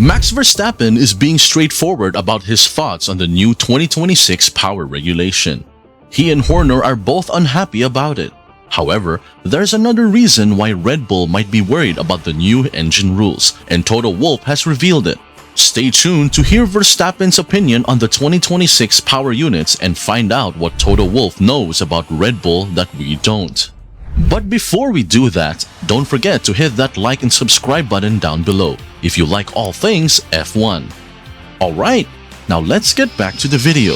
Max Verstappen is being straightforward about his thoughts on the new 2026 power regulation. He and Horner are both unhappy about it. However, there's another reason why Red Bull might be worried about the new engine rules, and Toto Wolff has revealed it. Stay tuned to hear Verstappen's opinion on the 2026 power units and find out what Toto Wolff knows about Red Bull that we don't. But before we do that, don't forget to hit that like and subscribe button down below if you like all things F1. Alright, now let's get back to the video.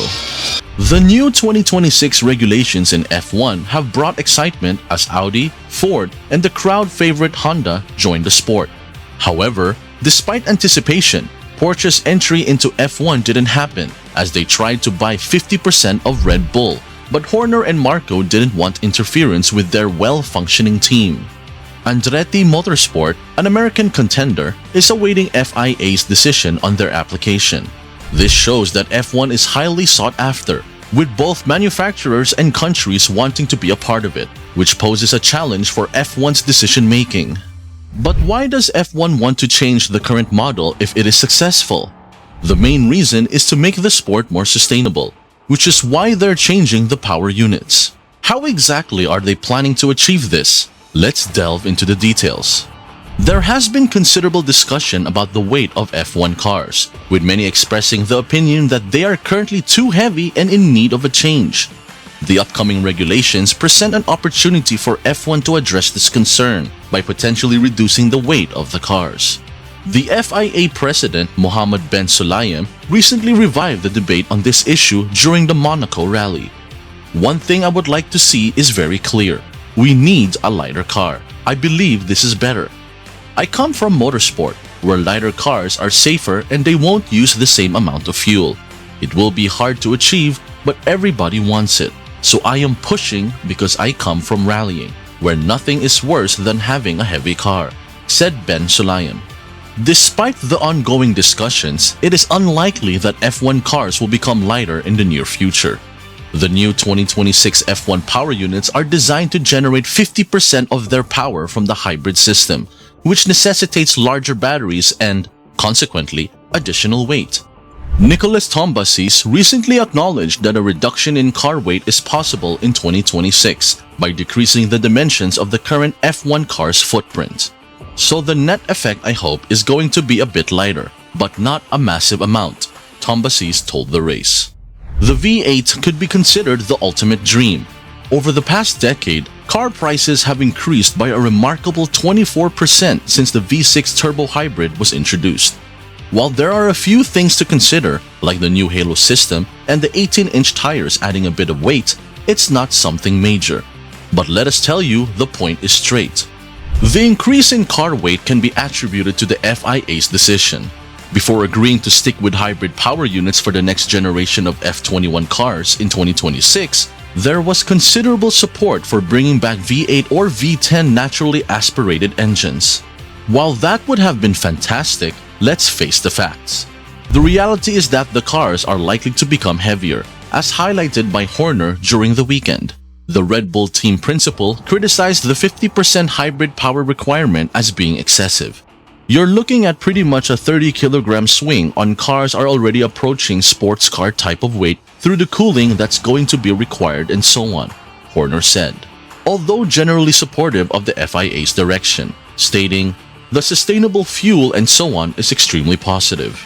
The new 2026 regulations in F1 have brought excitement as Audi, Ford, and the crowd favorite Honda joined the sport. However, despite anticipation, Porsche's entry into F1 didn't happen as they tried to buy 50% of Red Bull, but Horner and Marco didn't want interference with their well-functioning team. Andretti Motorsport, an American contender, is awaiting FIA's decision on their application. This shows that F1 is highly sought after, with both manufacturers and countries wanting to be a part of it, which poses a challenge for F1's decision-making. But why does F1 want to change the current model if it is successful? The main reason is to make the sport more sustainable, which is why they're changing the power units. How exactly are they planning to achieve this? Let's delve into the details. There has been considerable discussion about the weight of F1 cars, with many expressing the opinion that they are currently too heavy and in need of a change. The upcoming regulations present an opportunity for F1 to address this concern by potentially reducing the weight of the cars. The FIA president, Mohammed Ben Sulayem, recently revived the debate on this issue during the Monaco rally. One thing I would like to see is very clear. We need a lighter car. I believe this is better. I come from motorsport, where lighter cars are safer and they won't use the same amount of fuel. It will be hard to achieve, but everybody wants it. So I am pushing because I come from rallying, where nothing is worse than having a heavy car, said Ben Sulayem. Despite the ongoing discussions, it is unlikely that F1 cars will become lighter in the near future. The new 2026 F1 power units are designed to generate 50% of their power from the hybrid system, which necessitates larger batteries and, consequently, additional weight. Nicolas Tombazis recently acknowledged that a reduction in car weight is possible in 2026 by decreasing the dimensions of the current F1 car's footprint. So the net effect, I hope, is going to be a bit lighter, but not a massive amount, Tombazis told the race. The V8 could be considered the ultimate dream. Over the past decade, car prices have increased by a remarkable 24% since the V6 turbo hybrid was introduced. While there are a few things to consider, like the new halo system and the 18-inch tires adding a bit of weight, it's not something major. But let us tell you, the point is straight. The increase in car weight can be attributed to the FIA's decision. Before agreeing to stick with hybrid power units for the next generation of F21 cars in 2026, there was considerable support for bringing back V8 or V10 naturally aspirated engines. While that would have been fantastic, let's face the facts. The reality is that the cars are likely to become heavier, as highlighted by Horner during the weekend. The Red Bull team principal criticized the 50% hybrid power requirement as being excessive. You're looking at pretty much a 30-kilogram swing on cars are already approaching sports car type of weight through the cooling that's going to be required and so on, Horner said, although generally supportive of the FIA's direction, stating, "The sustainable fuel and so on is extremely positive."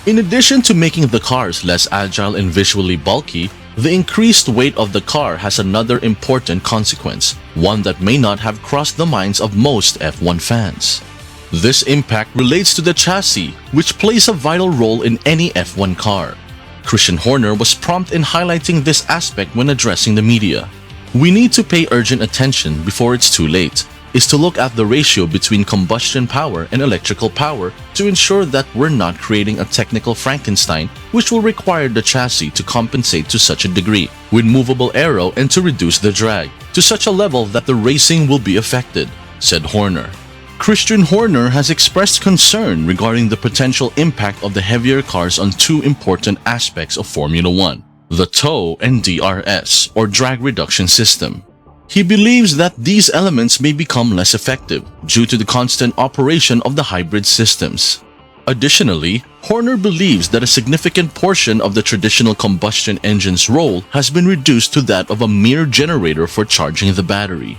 In addition to making the cars less agile and visually bulky, the increased weight of the car has another important consequence, one that may not have crossed the minds of most F1 fans. This impact relates to the chassis, which plays a vital role in any F1 car. Christian Horner was prompt in highlighting this aspect when addressing the media. "We need to pay urgent attention before it's too late, is to look at the ratio between combustion power and electrical power to ensure that we're not creating a technical Frankenstein which will require the chassis to compensate to such a degree with movable aero and to reduce the drag to such a level that the racing will be affected," said Horner. Christian Horner has expressed concern regarding the potential impact of the heavier cars on two important aspects of Formula 1, the tow and DRS, or drag reduction system. He believes that these elements may become less effective due to the constant operation of the hybrid systems. Additionally, Horner believes that a significant portion of the traditional combustion engine's role has been reduced to that of a mere generator for charging the battery.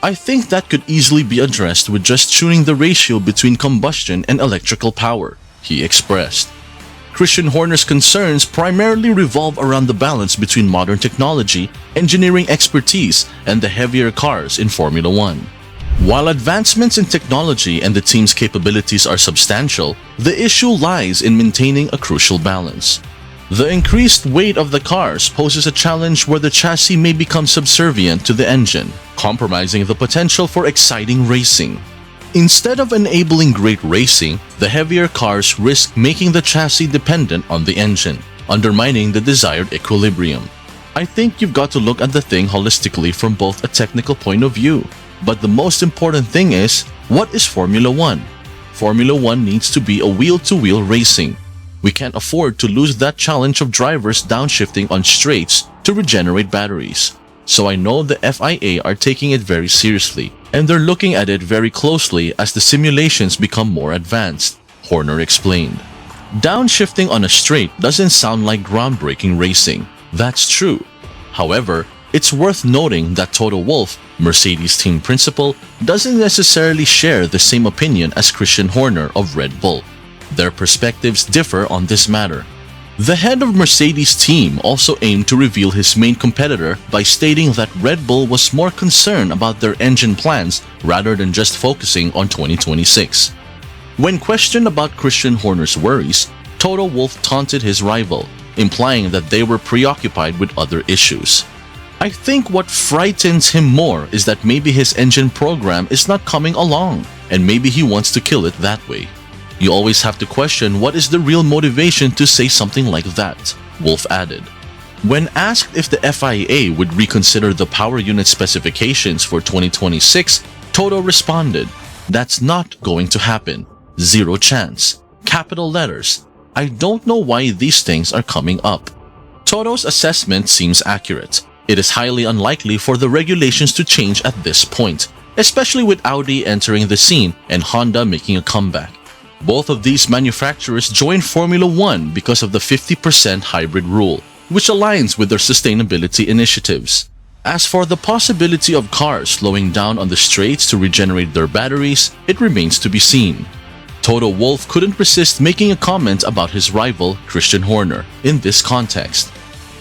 I think that could easily be addressed with just tuning the ratio between combustion and electrical power, he expressed. Christian Horner's concerns primarily revolve around the balance between modern technology, engineering expertise, and the heavier cars in Formula One. While advancements in technology and the team's capabilities are substantial, the issue lies in maintaining a crucial balance. The increased weight of the cars poses a challenge where the chassis may become subservient to the engine, compromising the potential for exciting racing. Instead of enabling great racing, the heavier cars risk making the chassis dependent on the engine, undermining the desired equilibrium. I think you've got to look at the thing holistically from both a technical point of view. But the most important thing is, what is Formula One? Formula One needs to be a wheel-to-wheel racing. We can't afford to lose that challenge of drivers downshifting on straights to regenerate batteries. So I know the FIA are taking it very seriously, and they're looking at it very closely as the simulations become more advanced, Horner explained. Downshifting on a straight doesn't sound like groundbreaking racing. That's true. However, it's worth noting that Toto Wolff, Mercedes team principal, doesn't necessarily share the same opinion as Christian Horner of Red Bull. Their perspectives differ on this matter. The head of Mercedes team also aimed to reveal his main competitor by stating that Red Bull was more concerned about their engine plans rather than just focusing on 2026. When questioned about Christian Horner's worries, Toto Wolff taunted his rival, implying that they were preoccupied with other issues. I think what frightens him more is that maybe his engine program is not coming along, and maybe he wants to kill it that way. You always have to question what is the real motivation to say something like that, Wolff added. When asked if the FIA would reconsider the power unit specifications for 2026, Toto responded, "That's not going to happen. Zero chance. Capital letters. I don't know why these things are coming up." Toto's assessment seems accurate. It is highly unlikely for the regulations to change at this point, especially with Audi entering the scene and Honda making a comeback. Both of these manufacturers joined Formula One because of the 50% hybrid rule, which aligns with their sustainability initiatives. As for the possibility of cars slowing down on the straights to regenerate their batteries, it remains to be seen. Toto Wolff couldn't resist making a comment about his rival, Christian Horner, in this context.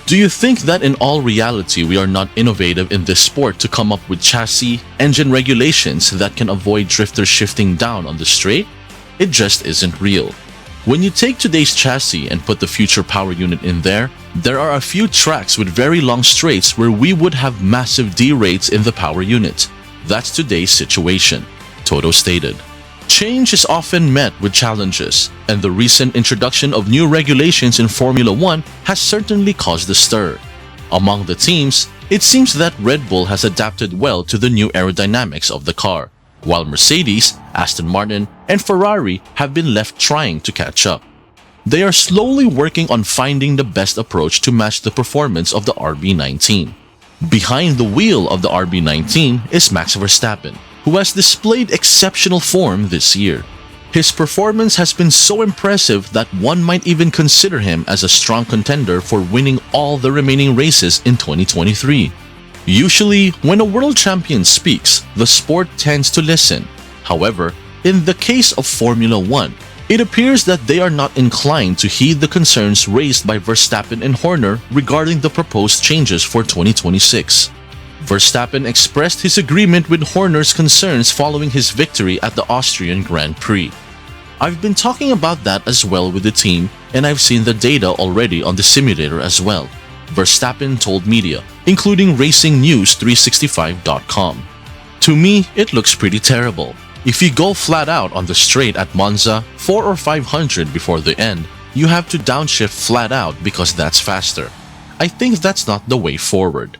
Do you think that in all reality we are not innovative in this sport to come up with chassis, engine regulations that can avoid drifters shifting down on the straight? It just isn't real. When you take today's chassis and put the future power unit in there are a few tracks with very long straights where we would have massive D-rates in the power unit. That's today's situation, Toto stated. Change is often met with challenges, and the recent introduction of new regulations in Formula One has certainly caused a stir. Among the teams, it seems that Red Bull has adapted well to the new aerodynamics of the car, while Mercedes, Aston Martin, and Ferrari have been left trying to catch up. They are slowly working on finding the best approach to match the performance of the RB19. Behind the wheel of the RB19 is Max Verstappen, who has displayed exceptional form this year. His performance has been so impressive that one might even consider him as a strong contender for winning all the remaining races in 2023. Usually, when a world champion speaks, the sport tends to listen. However, in the case of Formula One, it appears that they are not inclined to heed the concerns raised by Verstappen and Horner regarding the proposed changes for 2026. Verstappen expressed his agreement with Horner's concerns following his victory at the Austrian Grand Prix. "I've been talking about that as well with the team, and I've seen the data already on the simulator as well," Verstappen told media, including RacingNews365.com. "To me, it looks pretty terrible. If you go flat out on the straight at Monza, 4 or 500 before the end, you have to downshift flat out because that's faster. I think that's not the way forward."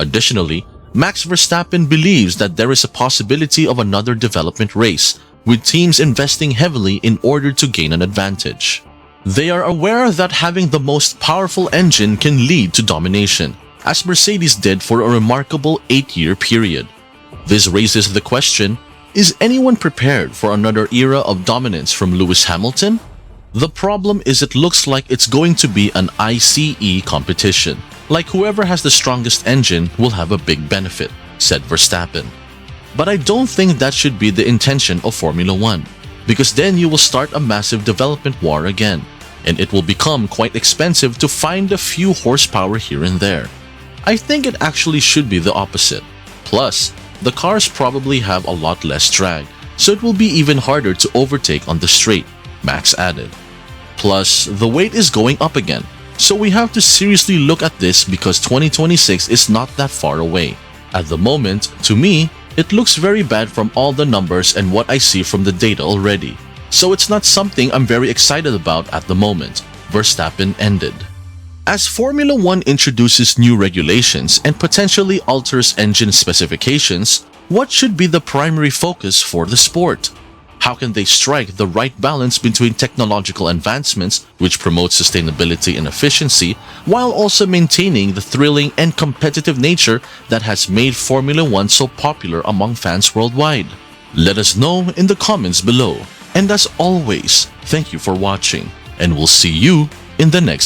Additionally, Max Verstappen believes that there is a possibility of another development race, with teams investing heavily in order to gain an advantage. They are aware that having the most powerful engine can lead to domination, as Mercedes did for a remarkable 8-year period. This raises the question, is anyone prepared for another era of dominance from Lewis Hamilton? The problem is it looks like it's going to be an ICE competition. Like whoever has the strongest engine will have a big benefit, said Verstappen. But I don't think that should be the intention of Formula 1, because then you will start a massive development war again, and it will become quite expensive to find a few horsepower here and there. I think it actually should be the opposite. Plus, the cars probably have a lot less drag, so it will be even harder to overtake on the straight, Max added. Plus, the weight is going up again, so we have to seriously look at this because 2026 is not that far away. At the moment, to me, it looks very bad from all the numbers and what I see from the data already. So it's not something I'm very excited about at the moment, Verstappen ended. As Formula 1 introduces new regulations and potentially alters engine specifications, what should be the primary focus for the sport? How can they strike the right balance between technological advancements, which promote sustainability and efficiency, while also maintaining the thrilling and competitive nature that has made Formula 1 so popular among fans worldwide? Let us know in the comments below. And as always, thank you for watching, and we'll see you in the next